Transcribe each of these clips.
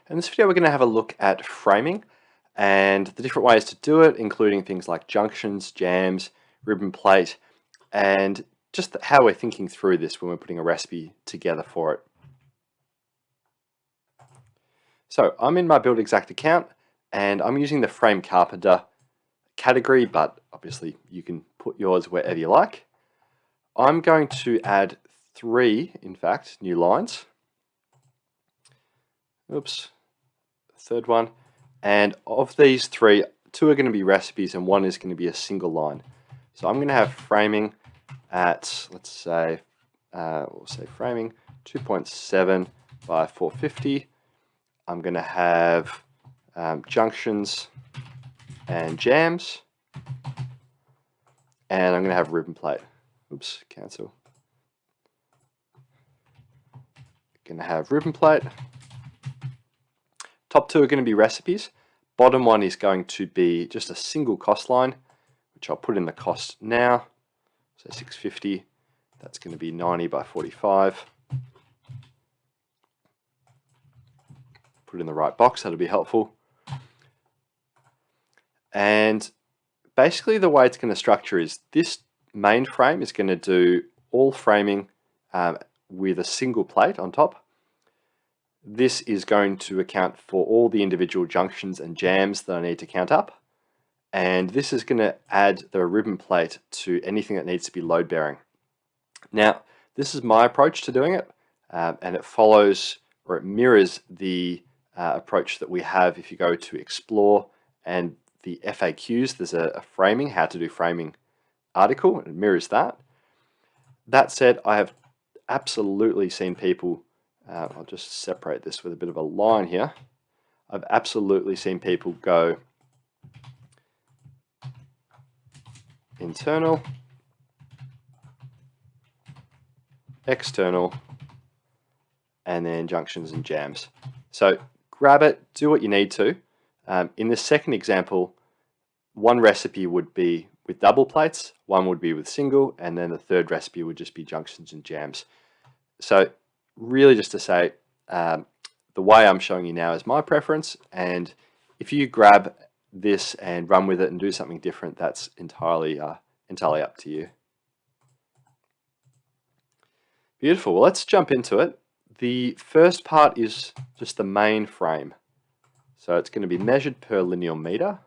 In this video, we're going to have a look at framing and the different ways to do it, including things like junctions, jams, ribbon plate, and just how we're thinking through this when we're putting a recipe together for it. So I'm in my Buildxact account and I'm using the Frame Carpenter category, but obviously you can put yours wherever you like. I'm going to add 3, in fact, new lines. Oops. Third one, and of these 3, 2 are going to be recipes and 1 is going to be a single line. So I'm going to have framing at, let's say, we'll say framing 2.7 by 450. I'm going to have junctions and jams, and I'm going to have ribbon plate. Oops, cancel. Going to have ribbon plate. Top 2 are going to be recipes. Bottom one is going to be just a single cost line, which I'll put in the cost now. So 650. That's going to be 90 by 45. Put it in the right box, that'll be helpful. And basically the way it's going to structure is this main frame is going to do all framing with a single plate on top. This is going to account for all the individual junctions and jams that I need to count up. And this is going to add the ribbon plate to anything that needs to be load bearing. Now, this is my approach to doing it, and it follows or it mirrors the approach that we have if you go to Explore and the FAQs. There's a framing, how to do framing article, and it mirrors that. That said, I have absolutely seen people I'll just separate this with a bit of a line here. I've absolutely seen people go internal, external, and then junctions and jams. So grab it, do what you need to. In the second example, one recipe would be with double plates, one would be with single, and then the third recipe would just be junctions and jams. So really just to say, the way I'm showing you now is my preference, and if you grab this and run with it and do something different, that's entirely up to you. Beautiful. Well, let's jump into it. The first part is just the main frame. So it's going to be measured per linear meter,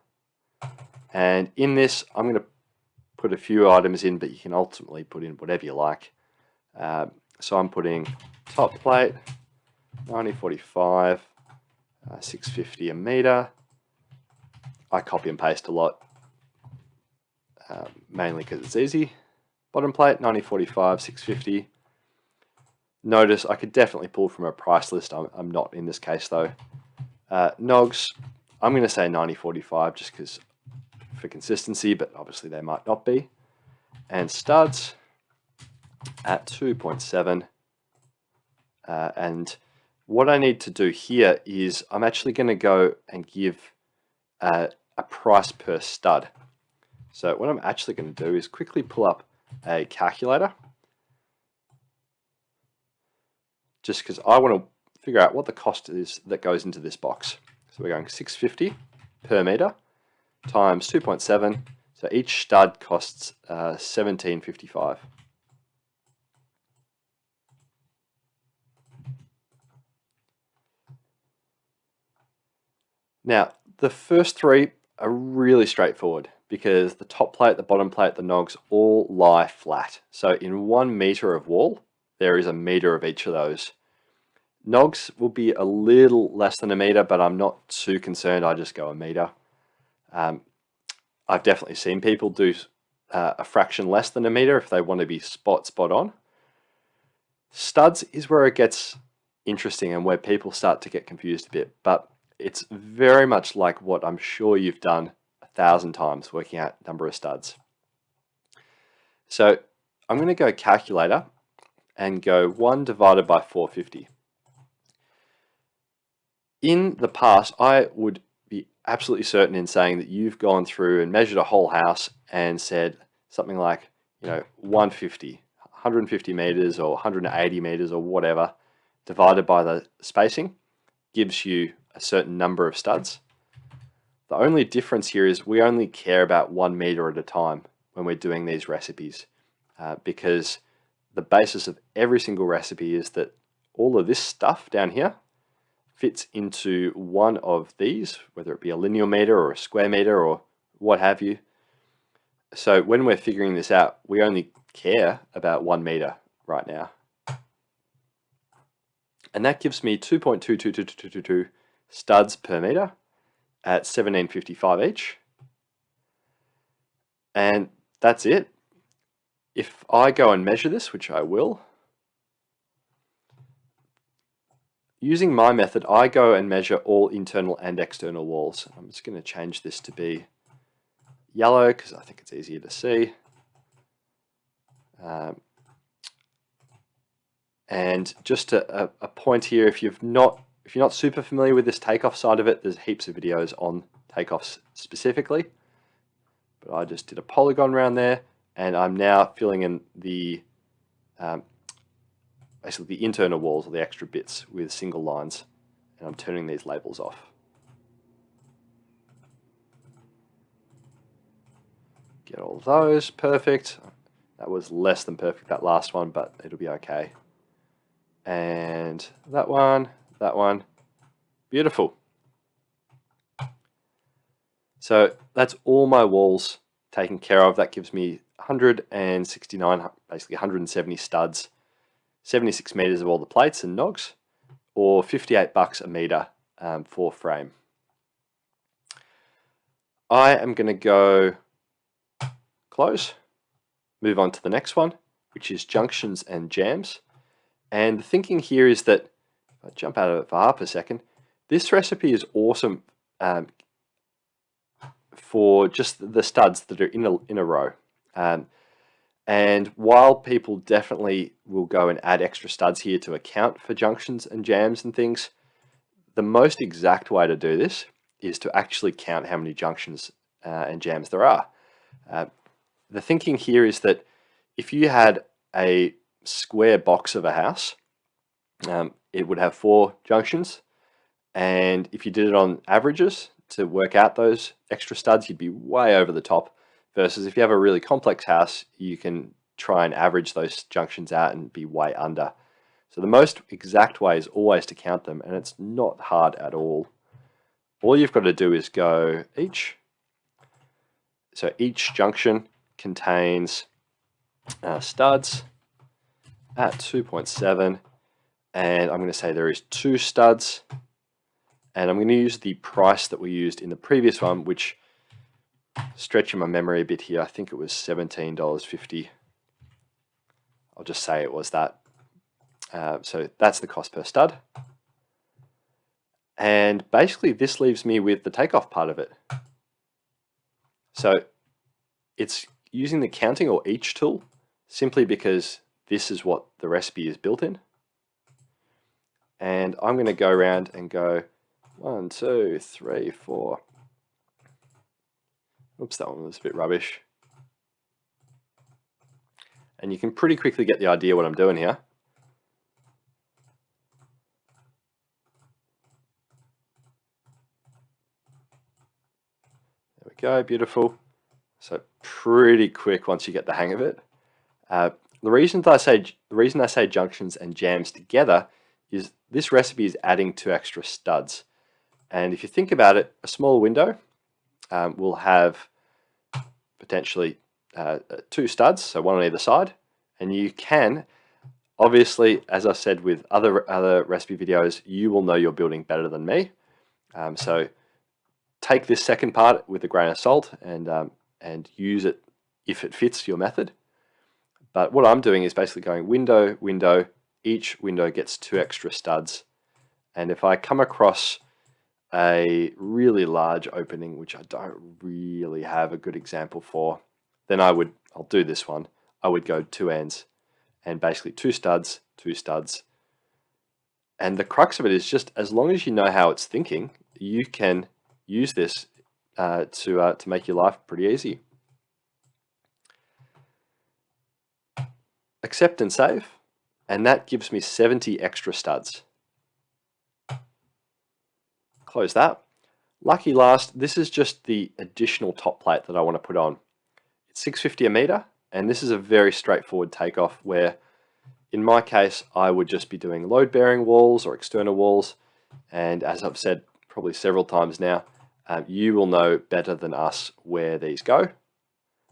and in this I'm going to put a few items in, but you can ultimately put in whatever you like. So I'm putting top plate, 9045, 650 a meter. I copy and paste a lot, mainly because it's easy. Bottom plate, 9045, 650. Notice I could definitely pull from a price list. I'm not in this case though. Nogs, I'm going to say 9045 just because for consistency, but obviously they might not be. And studs at 2.7. And what I need to do here is I'm actually going to go and give a price per stud. So what I'm actually going to do is quickly pull up a calculator, just because I want to figure out what the cost is that goes into this box. So we're going 650 per meter times 2.7. So each stud costs 17.55. Now, the first 3 are really straightforward because the top plate, the bottom plate, the nogs all lie flat. So in 1 meter of wall, there is a meter of each of those. Nogs will be a little less than a meter, but I'm not too concerned. I just go a meter. I've definitely seen people do a fraction less than a meter if they want to be spot on. Studs is where it gets interesting and where people start to get confused a bit, but it's very much like what I'm sure you've done 1,000 times, working out number of studs. So I'm going to go calculator and go 1 divided by 450. In the past, I would be absolutely certain in saying that you've gone through and measured a whole house and said something like, 150, 150 meters or 180 meters or whatever, divided by the spacing, gives you a certain number of studs. The only difference here is we only care about 1 meter at a time when we're doing these recipes, because the basis of every single recipe is that all of this stuff down here fits into one of these, whether it be a linear meter or a square meter or what have you. So when we're figuring this out, we only care about 1 meter right now. And that gives me 2.22222 studs per meter at 1755 each. And that's it. If I go and measure this, which I will, using my method, I go and measure all internal and external walls. I'm just going to change this to be yellow because I think it's easier to see. And just a point here, if you're not super familiar with this takeoff side of it, there's heaps of videos on takeoffs specifically. But I just did a polygon around there, and I'm now filling in the basically the internal walls or the extra bits with single lines, and I'm turning these labels off. Get all those perfect. That was less than perfect, that last one, but it'll be okay. And that one, beautiful. So that's all my walls taken care of. That gives me 169, basically 170 studs, 76 meters of all the plates and nogs, or $58 a meter for frame. I am going to go close, move on to the next one, which is junctions and jams. And the thinking here is that, if I jump out of it for half a second, this recipe is awesome for just the studs that are in a row. And while people definitely will go and add extra studs here to account for junctions and jams and things, the most exact way to do this is to actually count how many junctions and jams there are. The thinking here is that if you had a square box of a house, it would have 4 junctions, and if you did it on averages to work out those extra studs, you'd be way over the top, versus if you have a really complex house, you can try and average those junctions out and be way under. So the most exact way is always to count them, and it's not hard at all. All you've got to do is go each. So each junction contains studs at 2.7, and I'm going to say there is 2 studs, and I'm going to use the price that we used in the previous one, which, stretching my memory a bit here, I think it was $17.50. I'll just say it was that. So that's the cost per stud. And basically this leaves me with the takeoff part of it. So it's using the counting or each tool simply because this is what the recipe is built in. And I'm going to go around and go 1, 2, 3, 4. Oops, that one was a bit rubbish. And you can pretty quickly get the idea what I'm doing here. There we go, beautiful. So pretty quick once you get the hang of it. The reason I say junctions and jams together is this recipe is adding 2 extra studs. And if you think about it, a small window will have potentially 2 studs, so 1 on either side. And you can, obviously, as I said with other recipe videos, you will know your building better than me. So take this second part with a grain of salt and use it if it fits your method. But what I'm doing is basically going window, window, each window gets 2 extra studs. And if I come across a really large opening, which I don't really have a good example for, then I'll do this one. I would go 2 ends and basically 2 studs, 2 studs. And the crux of it is just as long as you know how it's thinking, you can use this to make your life pretty easy. Accept and save, and that gives me 70 extra studs. Close that. Lucky last, this is just the additional top plate that I want to put on. It's 650 a meter, and this is a very straightforward takeoff where, in my case, I would just be doing load-bearing walls or external walls. And as I've said probably several times now, you will know better than us where these go,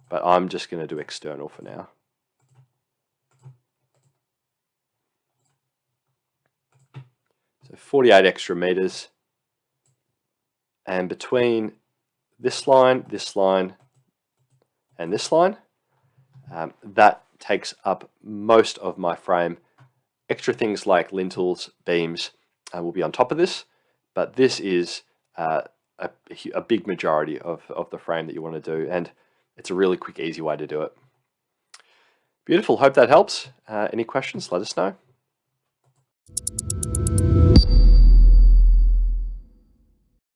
but I'm just going to do external for now. So 48 extra meters. And between this line, and this line, that takes up most of my frame. Extra things like lintels, beams will be on top of this, but this is a big majority of the frame that you want to do, and it's a really quick, easy way to do it. Beautiful, hope that helps. Any questions, let us know.